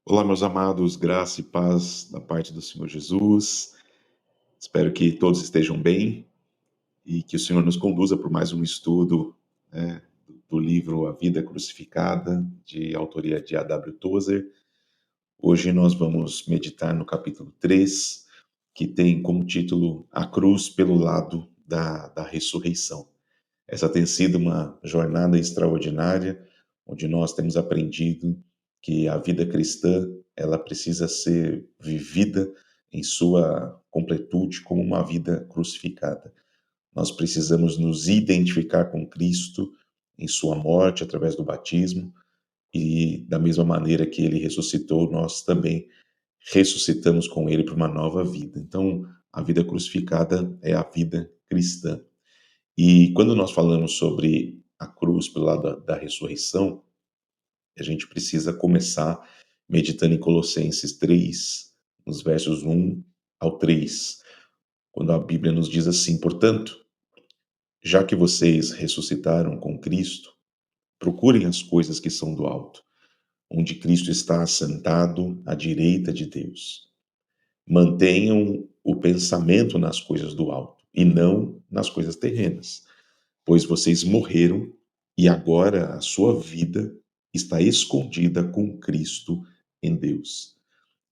Olá, meus amados, graça e paz da parte do Senhor Jesus. Espero que todos estejam bem e que o Senhor nos conduza por mais um estudo, do livro A Vida Crucificada, de autoria de A.W. Tozer. Hoje nós vamos meditar no capítulo 3, que tem como título A Cruz pelo Lado da Ressurreição. Essa tem sido uma jornada extraordinária, onde nós temos aprendido que a vida cristã, ela precisa ser vivida em sua completude como uma vida crucificada. Nós precisamos nos identificar com Cristo em sua morte através do batismo e da mesma maneira que ele ressuscitou, nós também ressuscitamos com ele para uma nova vida. Então, a vida crucificada é a vida cristã. E quando nós falamos sobre a cruz pelo lado da ressurreição, a gente precisa começar meditando em Colossenses 3, nos versos 1 ao 3, quando a Bíblia nos diz assim: portanto, já que vocês ressuscitaram com Cristo, procurem as coisas que são do alto, onde Cristo está assentado à direita de Deus. Mantenham o pensamento nas coisas do alto e não nas coisas terrenas, pois vocês morreram e agora a sua vida está escondida com Cristo em Deus.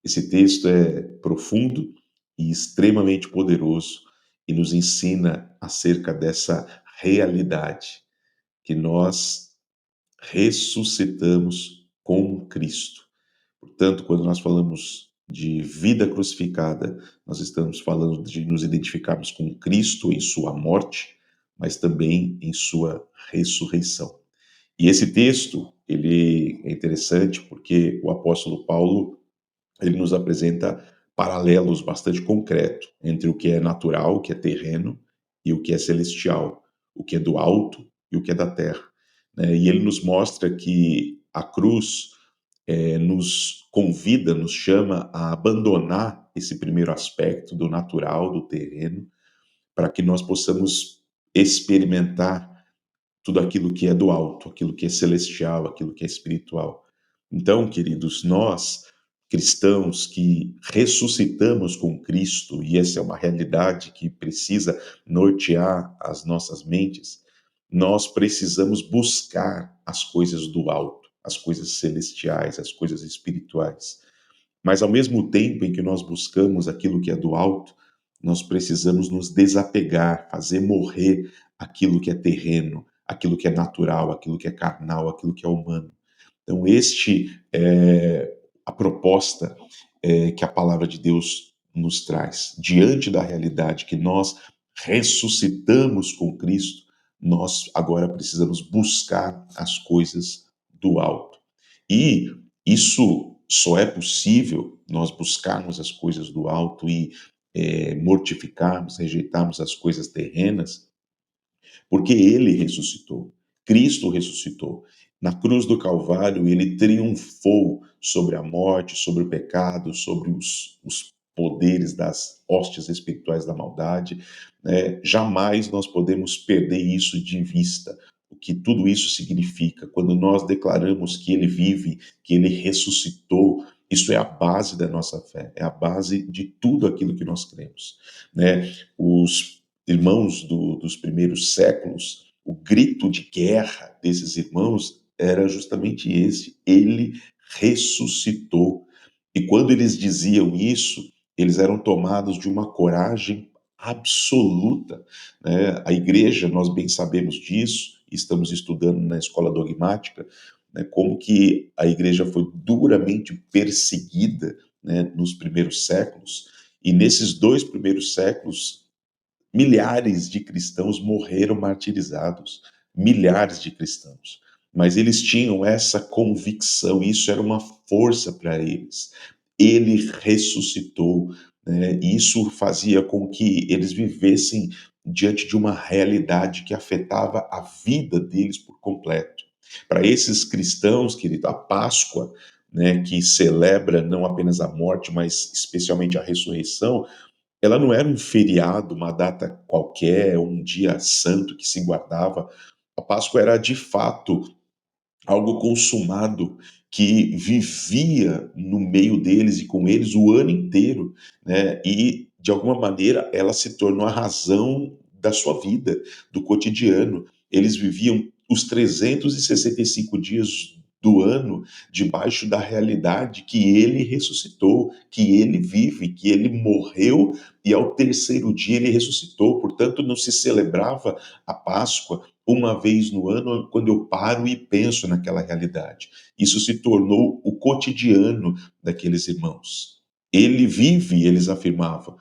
Esse texto é profundo e extremamente poderoso e nos ensina acerca dessa realidade que nós ressuscitamos com Cristo. Portanto, quando nós falamos de vida crucificada, nós estamos falando de nos identificarmos com Cristo em sua morte, mas também em sua ressurreição. E esse texto, ele é interessante porque o apóstolo Paulo, ele nos apresenta paralelos bastante concretos entre o que é natural, o que é terreno, e o que é celestial, o que é do alto e o que é da terra, né? E ele nos mostra que a cruz nos convida, nos chama a abandonar esse primeiro aspecto do natural, do terreno, para que nós possamos experimentar tudo aquilo que é do alto, aquilo que é celestial, aquilo que é espiritual. Então, queridos, nós, cristãos que ressuscitamos com Cristo, e essa é uma realidade que precisa nortear as nossas mentes, nós precisamos buscar as coisas do alto, as coisas celestiais, as coisas espirituais. Mas ao mesmo tempo em que nós buscamos aquilo que é do alto, nós precisamos nos desapegar, fazer morrer aquilo que é terreno, aquilo que é natural, aquilo que é carnal, aquilo que é humano. Então, este é a proposta que a palavra de Deus nos traz. Diante da realidade que nós ressuscitamos com Cristo, nós agora precisamos buscar as coisas do alto. E isso só é possível nós buscarmos as coisas do alto e mortificarmos, rejeitarmos as coisas terrenas, porque ele ressuscitou. Cristo ressuscitou. Na cruz do Calvário, ele triunfou sobre a morte, sobre o pecado, sobre os poderes das hostes espirituais da maldade, né? Jamais nós podemos perder isso de vista, o que tudo isso significa. Quando nós declaramos que ele vive, que ele ressuscitou, isso é a base da nossa fé, é a base de tudo aquilo que nós cremos, né? Os irmãos dos primeiros séculos, o grito de guerra desses irmãos era justamente esse: ele ressuscitou. E quando eles diziam isso, eles eram tomados de uma coragem absoluta, né? A igreja, nós bem sabemos disso, estamos estudando na escola dogmática, né, como que a igreja foi duramente perseguida, né, nos primeiros séculos, e nesses 2 primeiros séculos milhares de cristãos morreram martirizados, milhares de cristãos. Mas eles tinham essa convicção, isso era uma força para eles. Ele ressuscitou, né? E isso fazia com que eles vivessem diante de uma realidade que afetava a vida deles por completo. Para esses cristãos, querido, a Páscoa, né, que celebra não apenas a morte, mas especialmente a ressurreição, ela não era um feriado, uma data qualquer, um dia santo que se guardava. A Páscoa era de fato algo consumado, que vivia no meio deles e com eles o ano inteiro, né, e de alguma maneira ela se tornou a razão da sua vida, do cotidiano. Eles viviam os 365 dias do ano debaixo da realidade que ele ressuscitou, que ele vive, que ele morreu e ao terceiro dia ele ressuscitou. Portanto, não se celebrava a Páscoa uma vez no ano, quando eu paro e penso naquela realidade. Isso se tornou o cotidiano daqueles irmãos. Ele vive, eles afirmavam,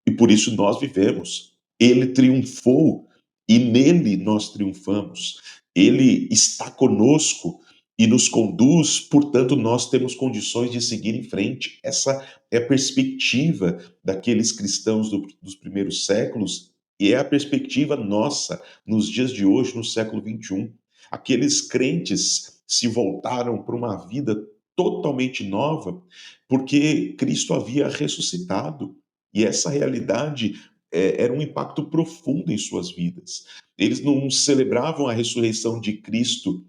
e por isso nós vivemos. Ele triunfou e nele nós triunfamos. Ele está conosco e nos conduz, portanto, nós temos condições de seguir em frente. Essa é a perspectiva daqueles cristãos dos primeiros séculos e é a perspectiva nossa nos dias de hoje, no século XXI. Aqueles crentes se voltaram para uma vida totalmente nova porque Cristo havia ressuscitado. E essa realidade era um impacto profundo em suas vidas. Eles não celebravam a ressurreição de Cristo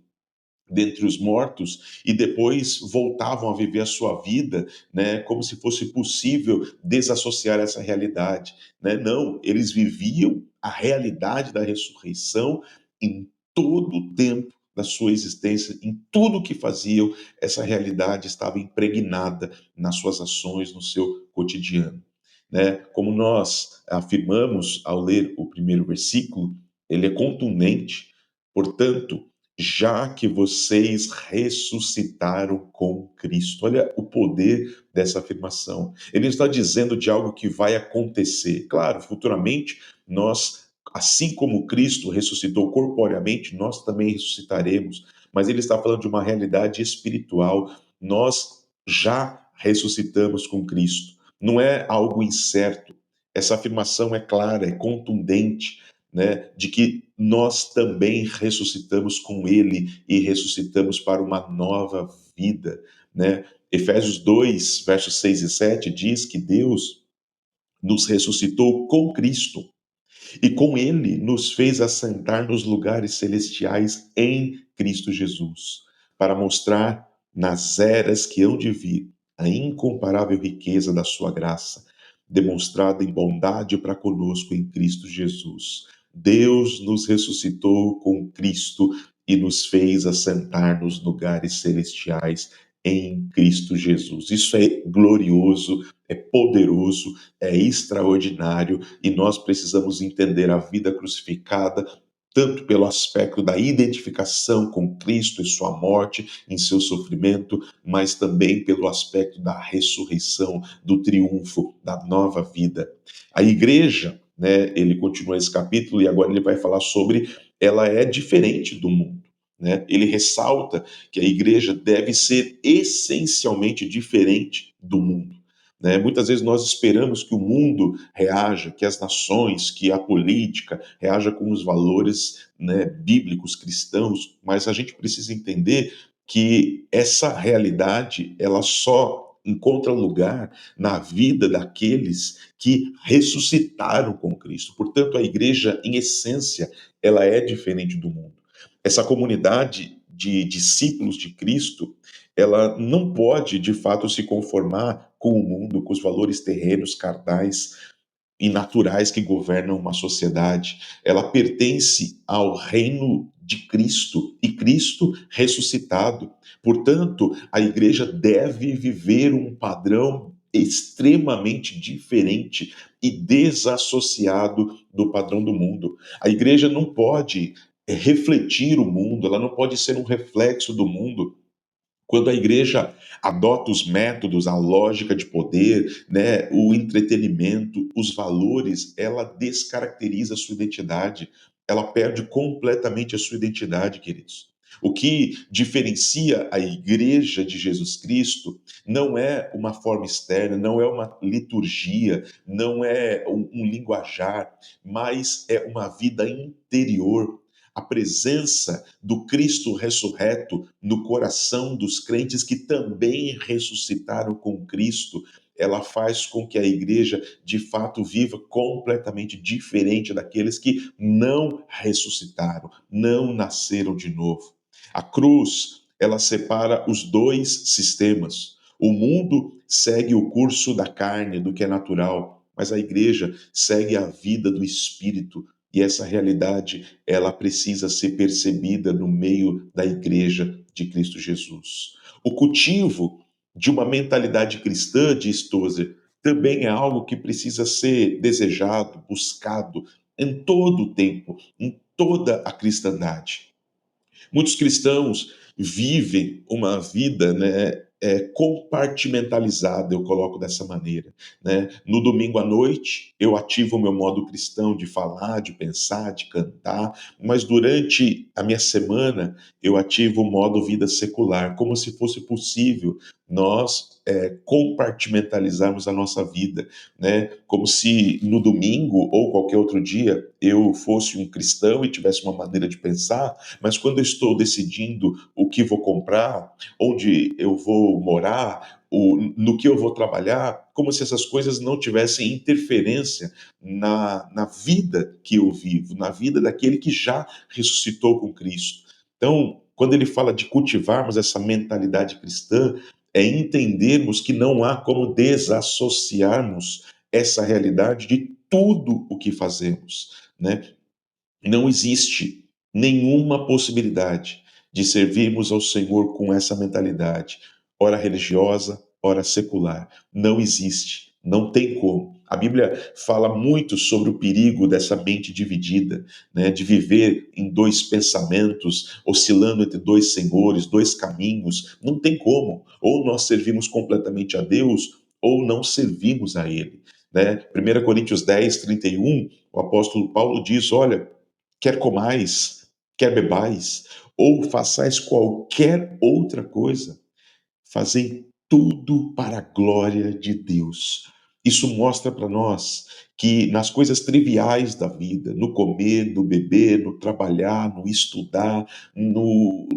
dentre os mortos e depois voltavam a viver a sua vida, né, como se fosse possível desassociar essa realidade, né? Não, eles viviam a realidade da ressurreição em todo o tempo da sua existência, em tudo que faziam, essa realidade estava impregnada nas suas ações, no seu cotidiano, né? Como nós afirmamos ao ler o primeiro versículo, ele é contundente. Portanto, já que vocês ressuscitaram com Cristo. Olha o poder dessa afirmação. Ele está dizendo de algo que vai acontecer. Claro, futuramente nós, assim como Cristo ressuscitou corporeamente, nós também ressuscitaremos. Mas ele está falando de uma realidade espiritual. Nós já ressuscitamos com Cristo. Não é algo incerto. Essa afirmação é clara, é contundente, né, de que nós também ressuscitamos com ele e ressuscitamos para uma nova vida, né? Efésios 2, versos 6 e 7 diz que Deus nos ressuscitou com Cristo e com ele nos fez assentar nos lugares celestiais em Cristo Jesus, para mostrar nas eras que hão de vir a incomparável riqueza da sua graça, demonstrada em bondade para conosco em Cristo Jesus. Deus nos ressuscitou com Cristo e nos fez assentar nos lugares celestiais em Cristo Jesus. Isso é glorioso, é poderoso, é extraordinário e nós precisamos entender a vida crucificada tanto pelo aspecto da identificação com Cristo e sua morte, em seu sofrimento, mas também pelo aspecto da ressurreição, do triunfo, da nova vida. A igreja, né, ele continua esse capítulo e agora ele vai falar sobre ela é diferente do mundo. Né? Ele ressalta que a igreja deve ser essencialmente diferente do mundo. Né? Muitas vezes nós esperamos que o mundo reaja, que as nações, que a política reaja com os valores, né, bíblicos cristãos, mas a gente precisa entender que essa realidade ela só encontra lugar na vida daqueles que ressuscitaram com Cristo. Portanto, a igreja, em essência, ela é diferente do mundo. Essa comunidade de discípulos de Cristo, ela não pode, de fato, se conformar com o mundo, com os valores terrenos, carnais e naturais que governam uma sociedade. Ela pertence ao reino de Cristo e Cristo ressuscitado. Portanto, a igreja deve viver um padrão extremamente diferente e desassociado do padrão do mundo. A igreja não pode refletir o mundo, ela não pode ser um reflexo do mundo. Quando a igreja adota os métodos, a lógica de poder, né, o entretenimento, os valores, ela descaracteriza a sua identidade, ela perde completamente a sua identidade, queridos. O que diferencia a igreja de Jesus Cristo não é uma forma externa, não é uma liturgia, não é um linguajar, mas é uma vida interior. A presença do Cristo ressurreto no coração dos crentes que também ressuscitaram com Cristo, ela faz com que a igreja de fato viva completamente diferente daqueles que não ressuscitaram, não nasceram de novo. A cruz, ela separa os dois sistemas. O mundo segue o curso da carne, do que é natural, mas a igreja segue a vida do espírito. E essa realidade, ela precisa ser percebida no meio da igreja de Cristo Jesus. O cultivo de uma mentalidade cristã, diz Tozer, também é algo que precisa ser desejado, buscado em todo o tempo, em toda a cristandade. Muitos cristãos vivem uma vida, né, compartimentalizada, eu coloco dessa maneira, né? No domingo à noite, eu ativo o meu modo cristão de falar, de pensar, de cantar, mas durante a minha semana, eu ativo o modo vida secular, como se fosse possível nós compartimentalizarmos a nossa vida, né? Como se no domingo ou qualquer outro dia eu fosse um cristão e tivesse uma maneira de pensar, mas quando eu estou decidindo o que vou comprar, onde eu vou morar, no que eu vou trabalhar, como se essas coisas não tivessem interferência na vida que eu vivo, na vida daquele que já ressuscitou com Cristo. Então, quando ele fala de cultivarmos essa mentalidade cristã, é entendermos que não há como desassociarmos essa realidade de tudo o que fazemos, né? Não existe nenhuma possibilidade de servirmos ao Senhor com essa mentalidade, ora religiosa, ora secular. Não existe, não tem como. A Bíblia fala muito sobre o perigo dessa mente dividida, né, de viver em dois pensamentos, oscilando entre dois senhores, dois caminhos. Não tem como. Ou nós servimos completamente a Deus, ou não servimos a Ele. Né? 1 Coríntios 10:31, o apóstolo Paulo diz: olha, quer comais, quer bebais, ou façais qualquer outra coisa, fazei tudo para a glória de Deus. Isso mostra para nós que nas coisas triviais da vida, no comer, no beber, no trabalhar, no estudar, no,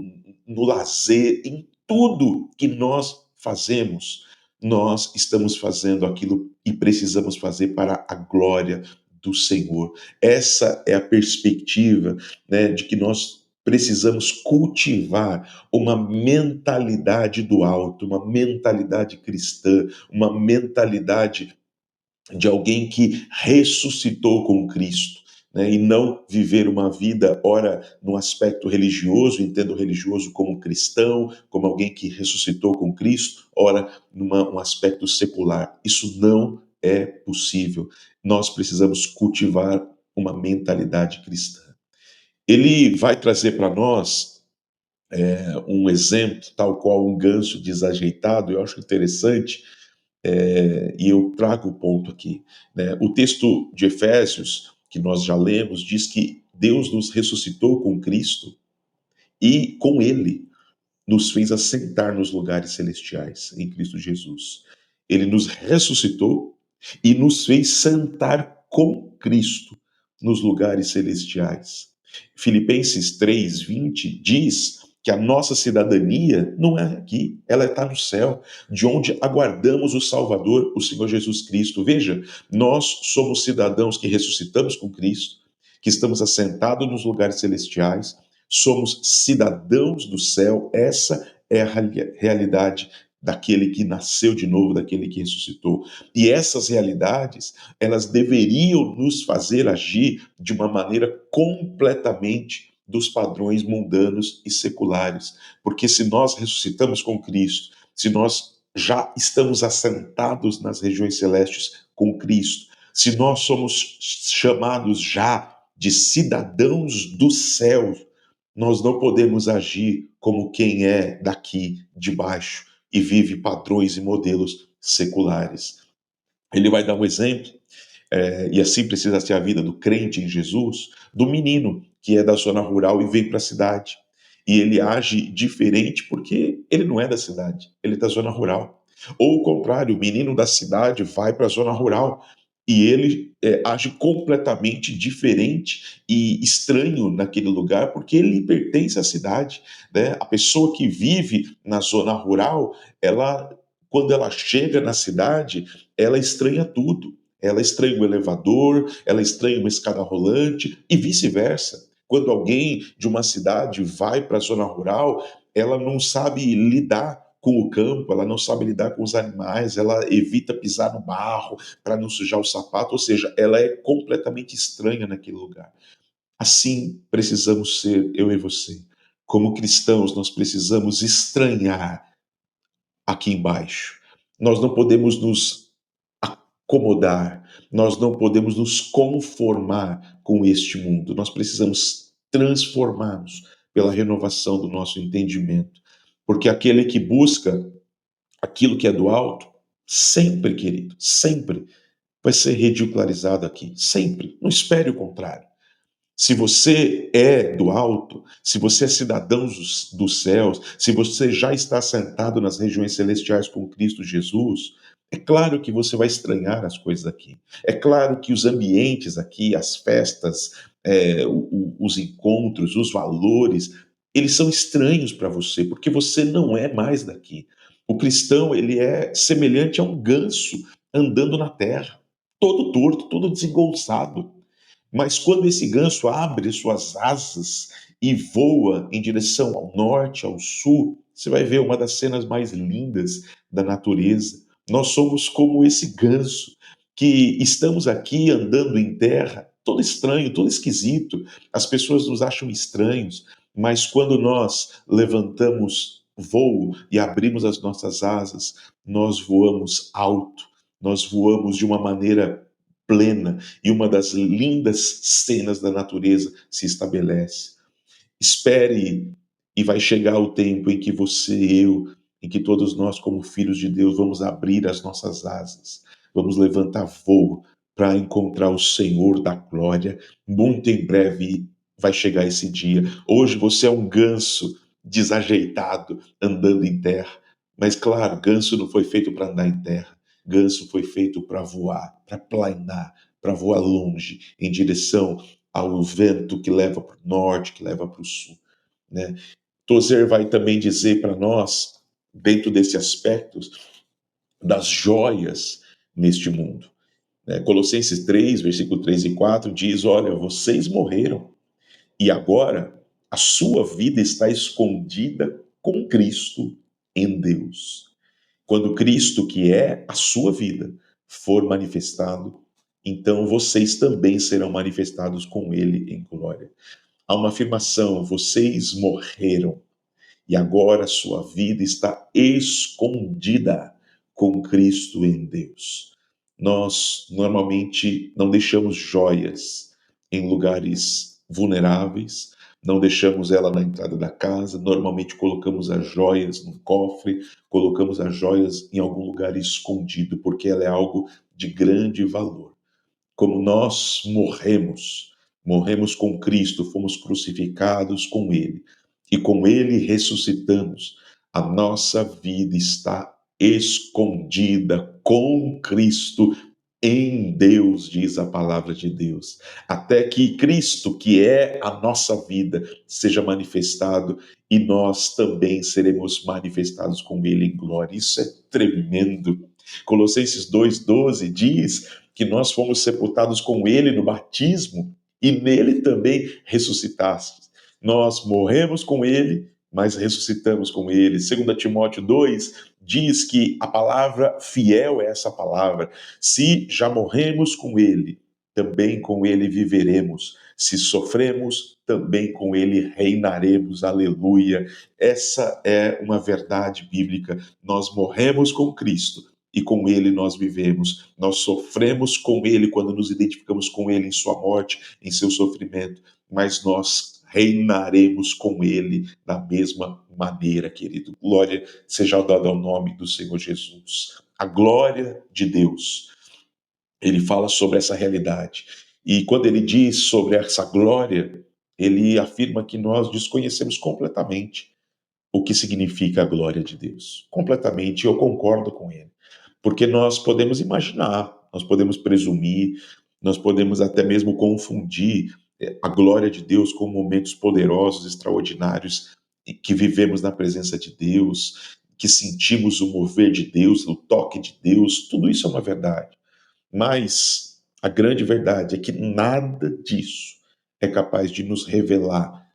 no lazer, em tudo que nós fazemos, nós estamos fazendo aquilo e precisamos fazer para a glória do Senhor. Essa é a perspectiva, né, de que nós precisamos cultivar uma mentalidade do alto, uma mentalidade cristã, uma mentalidade de alguém que ressuscitou com Cristo, né? E não viver uma vida, ora, no aspecto religioso, entendo o religioso como cristão, como alguém que ressuscitou com Cristo, ora, um aspecto secular. Isso não é possível. Nós precisamos cultivar uma mentalidade cristã. Ele vai trazer para nós um exemplo, tal qual um ganso desajeitado, eu acho interessante, e eu trago o ponto aqui. Né? O texto de Efésios, que nós já lemos, diz que Deus nos ressuscitou com Cristo e com Ele nos fez assentar nos lugares celestiais em Cristo Jesus. Ele nos ressuscitou e nos fez sentar com Cristo nos lugares celestiais. Filipenses 3:20 diz que a nossa cidadania não é aqui, ela está no céu, de onde aguardamos o Salvador, o Senhor Jesus Cristo. Veja, nós somos cidadãos que ressuscitamos com Cristo, que estamos assentados nos lugares celestiais, somos cidadãos do céu, essa é a realidade daquele que nasceu de novo, daquele que ressuscitou. E essas realidades, elas deveriam nos fazer agir de uma maneira completamente dos padrões mundanos e seculares. Porque se nós ressuscitamos com Cristo, se nós já estamos assentados nas regiões celestes com Cristo, se nós somos chamados já de cidadãos do céu, nós não podemos agir como quem é daqui de baixo e vive padrões e modelos seculares. Ele vai dar um exemplo, e assim precisa ser a vida do crente em Jesus, do menino que é da zona rural e vem para a cidade. E ele age diferente porque ele não é da cidade, ele é da zona rural. Ou o contrário, o menino da cidade vai para a zona rural e ele age completamente diferente e estranho naquele lugar porque ele pertence à cidade, né? A pessoa que vive na zona rural, ela, quando ela chega na cidade, ela estranha tudo. Ela estranha o elevador, ela estranha uma escada rolante e vice-versa. Quando alguém de uma cidade vai para a zona rural, ela não sabe lidar com o campo, ela não sabe lidar com os animais, ela evita pisar no barro para não sujar o sapato, ou seja, ela é completamente estranha naquele lugar. Assim precisamos ser eu e você. Como cristãos, nós precisamos estranhar aqui embaixo. Nós não podemos nos acomodar, nós não podemos nos conformar com este mundo. Nós precisamos transformar-nos pela renovação do nosso entendimento. Porque aquele que busca aquilo que é do alto, sempre, querido, sempre vai ser ridicularizado aqui. Sempre. Não espere o contrário. Se você é do alto, se você é cidadão dos céus, se você já está sentado nas regiões celestiais com Cristo Jesus, é claro que você vai estranhar as coisas aqui. É claro que os ambientes aqui, as festas, os encontros, os valores, eles são estranhos para você, porque você não é mais daqui. O cristão, ele é semelhante a um ganso andando na terra, todo torto, todo desengonçado. Mas quando esse ganso abre suas asas e voa em direção ao norte, ao sul, você vai ver uma das cenas mais lindas da natureza. Nós somos como esse ganso, que estamos aqui andando em terra, todo estranho, todo esquisito. As pessoas nos acham estranhos, mas quando nós levantamos voo e abrimos as nossas asas, nós voamos alto, nós voamos de uma maneira plena, e uma das lindas cenas da natureza se estabelece. Espere, e vai chegar o tempo em que você e eu, em que todos nós, como filhos de Deus, vamos abrir as nossas asas, vamos levantar voo para encontrar o Senhor da glória. Muito em breve vai chegar esse dia. Hoje você é um ganso desajeitado andando em terra. Mas claro, ganso não foi feito para andar em terra. Ganso foi feito para voar, para planar, para voar longe, em direção ao vento que leva para o norte, que leva para o sul, né? Tozer vai também dizer para nós, dentro desse aspecto, das joias neste mundo, né? Colossenses 3, versículo 3 e 4 diz: olha, vocês morreram e agora a sua vida está escondida com Cristo em Deus. Quando Cristo, que é a sua vida, for manifestado, então vocês também serão manifestados com ele em glória. Há uma afirmação: vocês morreram e agora sua vida está escondida com Cristo em Deus. Nós normalmente não deixamos joias em lugares vulneráveis, não deixamos ela na entrada da casa, normalmente colocamos as joias no cofre, colocamos as joias em algum lugar escondido, porque ela é algo de grande valor. Como nós morremos com Cristo, fomos crucificados com Ele, e com Ele ressuscitamos, a nossa vida está escondida com Cristo em Deus, diz a palavra de Deus, até que Cristo, que é a nossa vida, seja manifestado e nós também seremos manifestados com Ele em glória. Isso é tremendo. Colossenses 2,12 diz que nós fomos sepultados com Ele no batismo e nele também ressuscitastes. Nós morremos com Ele, mas ressuscitamos com Ele. 2 Timóteo 2 diz que a palavra fiel é essa palavra. Se já morremos com Ele, também com Ele viveremos. Se sofremos, também com Ele reinaremos. Aleluia. Essa é uma verdade bíblica. Nós morremos com Cristo e com Ele nós vivemos. Nós sofremos com Ele quando nos identificamos com Ele em sua morte, em seu sofrimento, mas nós reinaremos com Ele da mesma maneira, querido. Glória seja dada ao nome do Senhor Jesus. A glória de Deus. Ele fala sobre essa realidade. E quando ele diz sobre essa glória, ele afirma que nós desconhecemos completamente o que significa a glória de Deus. Completamente, eu concordo com ele. Porque nós podemos imaginar, nós podemos presumir, nós podemos até mesmo confundir a glória de Deus com momentos poderosos, extraordinários, e que vivemos na presença de Deus, que sentimos o mover de Deus, o toque de Deus, tudo isso é uma verdade. Mas a grande verdade é que nada disso é capaz de nos revelar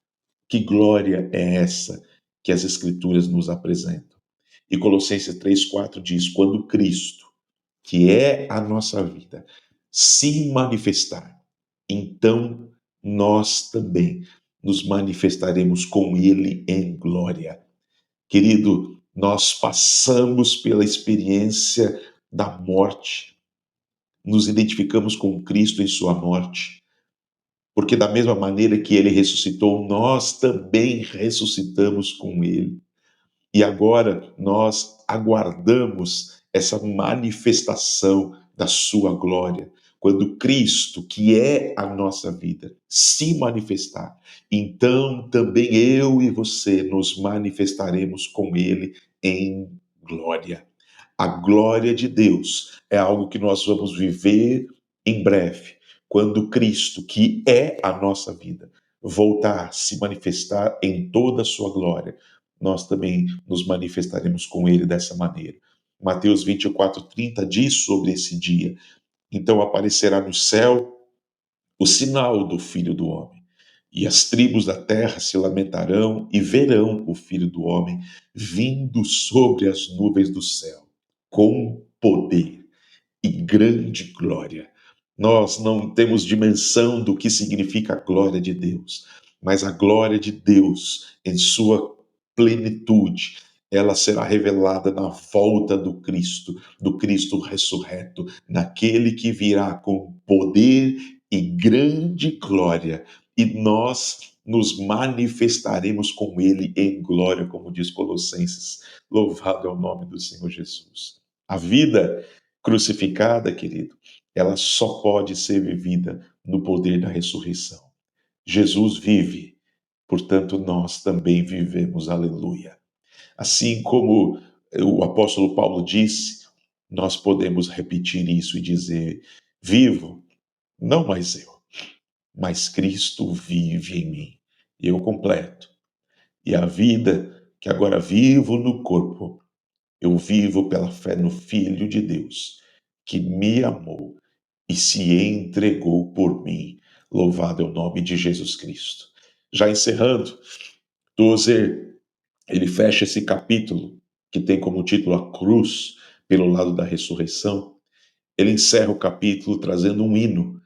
que glória é essa que as Escrituras nos apresentam. E Colossenses 3,4 diz: quando Cristo, que é a nossa vida, se manifestar, então nós também nos manifestaremos com Ele em glória. Querido, nós passamos pela experiência da morte, nos identificamos com Cristo em sua morte, porque da mesma maneira que Ele ressuscitou, nós também ressuscitamos com Ele. E agora nós aguardamos essa manifestação da sua glória. Quando Cristo, que é a nossa vida, se manifestar, então também eu e você nos manifestaremos com Ele em glória. A glória de Deus é algo que nós vamos viver em breve, quando Cristo, que é a nossa vida, voltar a se manifestar em toda a sua glória, nós também nos manifestaremos com ele dessa maneira. Mateus 24:30 diz sobre esse dia: então aparecerá no céu o sinal do Filho do Homem, e as tribos da terra se lamentarão e verão o Filho do Homem vindo sobre as nuvens do céu, com poder e grande glória. Nós não temos dimensão do que significa a glória de Deus, mas a glória de Deus em sua plenitude, ela será revelada na volta do Cristo ressurreto, naquele que virá com poder e grande glória, e nós nos manifestaremos com ele em glória, como diz Colossenses. Louvado é o nome do Senhor Jesus. A vida crucificada, querido, ela só pode ser vivida no poder da ressurreição. Jesus vive, portanto, nós também vivemos, aleluia. Assim como o apóstolo Paulo disse, nós podemos repetir isso e dizer: vivo, não mais eu, mas Cristo vive em mim. E eu completo. E a vida que agora vivo no corpo, eu vivo pela fé no Filho de Deus, que me amou e se entregou por mim. Louvado é o nome de Jesus Cristo. Já encerrando, Tozer, ele fecha esse capítulo, que tem como título a cruz pelo lado da ressurreição. Ele encerra o capítulo trazendo um hino,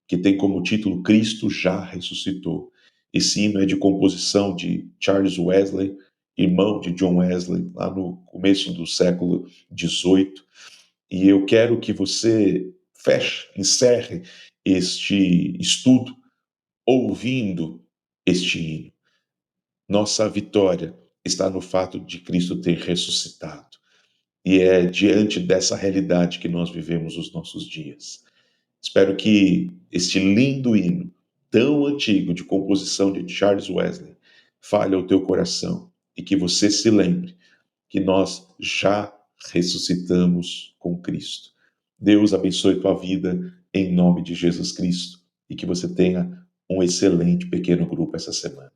que tem como título Cristo já ressuscitou. Esse hino é de composição de Charles Wesley, irmão de John Wesley, lá no começo do século XVIII. E eu quero que você encerre este estudo ouvindo este hino. Nossa vitória está no fato de Cristo ter ressuscitado. E é diante dessa realidade que nós vivemos os nossos dias. Espero que este lindo hino, tão antigo, de composição de Charles Wesley, fale ao teu coração e que você se lembre que nós já ressuscitamos com Cristo. Deus abençoe tua vida em nome de Jesus Cristo e que você tenha um excelente pequeno grupo essa semana.